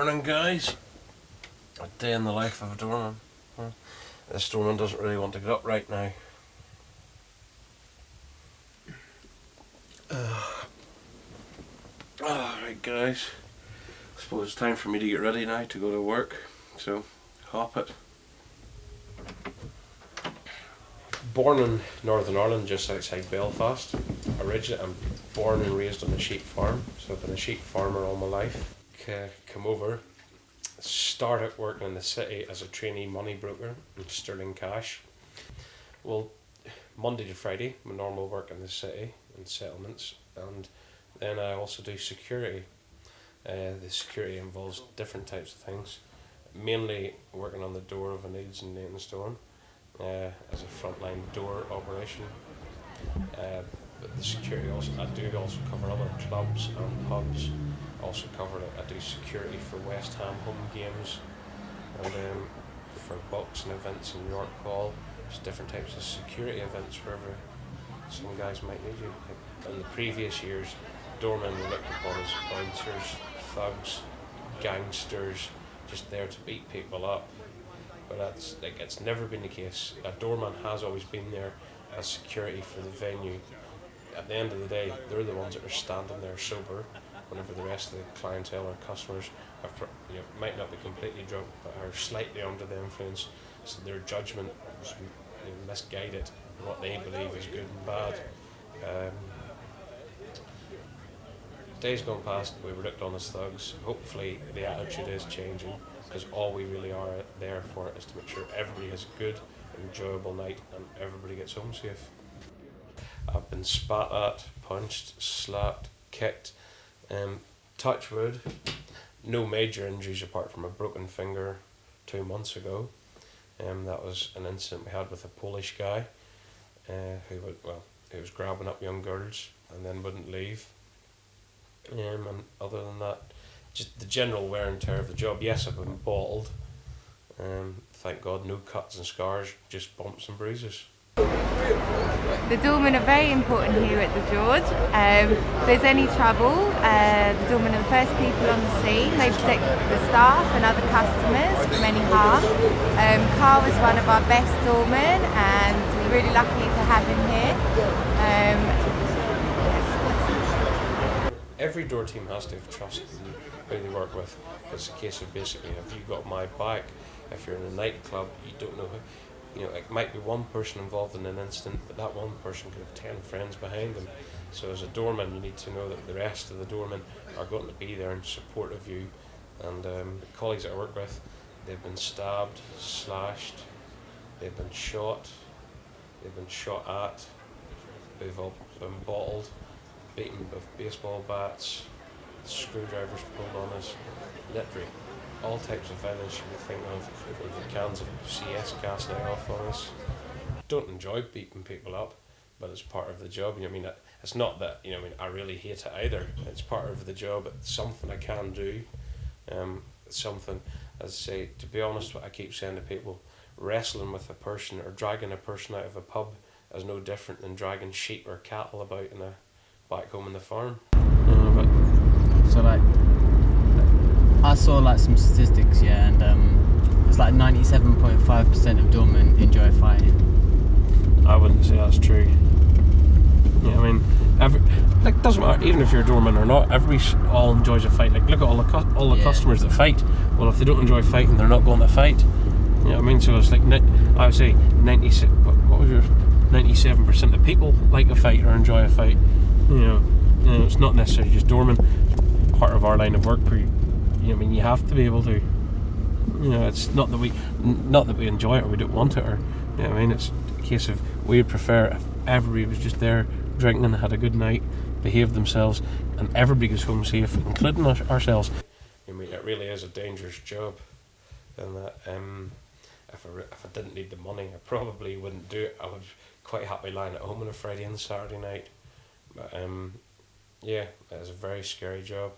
Morning, guys. A day in the life of a doorman. This doorman doesn't really want to get up right now. Alright, guys. I suppose it's time for me to get ready now to go to work. So, hop it. Born in Northern Ireland, just outside Belfast. Originally, I'm born and raised on a sheep farm, so I've been a sheep farmer all my life. Come over, started working in the city as a trainee money broker in sterling cash. Well, Monday to Friday, my normal work in the city and settlements, and then I also do security. The security involves different types of things, mainly working on the door of an Eads and Nathanstone as a frontline door operation. But the security I do also cover other clubs and pubs. Also cover I do security for West Ham home games, and for boxing events in York Hall. There's different types of security events wherever some guys might need you. In the previous years, doormen were looked upon as bouncers, thugs, gangsters, just there to beat people up. But it's never been the case. A doorman has always been there as security for the venue. At the end of the day, they're the ones that are standing there sober, whenever the rest of the clientele or customers might not be completely drunk but are slightly under the influence, so their judgment is misguided in what they believe is good and bad. Days gone past, we were looked on as thugs. Hopefully the attitude is changing, because all we really are there for is to make sure everybody has a good, enjoyable night and everybody gets home safe. I've been spat at, punched, slapped, kicked. Touch wood, no major injuries apart from a broken finger 2 months ago. That was an incident we had with a Polish guy who was grabbing up young girls and then wouldn't leave. And other than that, just the general wear and tear of the job. Yes, I've been bald. Thank God, no cuts and scars, just bumps and bruises. The doormen are very important here at the George. If there's any trouble, the doormen are the first people on the scene. They protect the staff and other customers from any harm. Carl is one of our best doormen, and we're really lucky to have him here. Every door team has to have trust in who they work with. It's a case of basically, have you got my back? If you're in a nightclub, you don't know who. It might be one person involved in an incident, but that one person could have 10 friends behind them. So as a doorman, you need to know that the rest of the doormen are going to be there in support of you. And the colleagues that I work with, they've been stabbed, slashed, they've been shot at, they've all been bottled, beaten with baseball bats, screwdrivers pulled on us, literally all types of violence you can think of, with cans of CS gas let off on us. Don't enjoy beating people up, but it's part of the job. It's not that I really hate it either. It's part of the job. It's something I can do. It's something, as I say, to be honest, what I keep saying to people, wrestling with a person or dragging a person out of a pub is no different than dragging sheep or cattle about back home in the farm. I saw some statistics, and it's 97.5% of doormen enjoy fighting. I wouldn't say that's true. Doesn't matter, even if you're a doorman or not, everybody all enjoys a fight. Look at all the customers that fight. Well, if they don't enjoy fighting, they're not going to fight. You know what I mean? So it's I would say 96. What was your 97% of people like a fight or enjoy a fight. It's not necessarily just doorman. It's part of our line of work. You have to be able to. It's not that we enjoy it or we don't want it, or it's a case of we'd prefer if everybody was just there drinking and had a good night, behaved themselves, and everybody goes home safe, including ourselves. It really is a dangerous job, and that if I didn't need the money, I probably wouldn't do it. I would quite happily lying at home on a Friday and Saturday night. But it's a very scary job.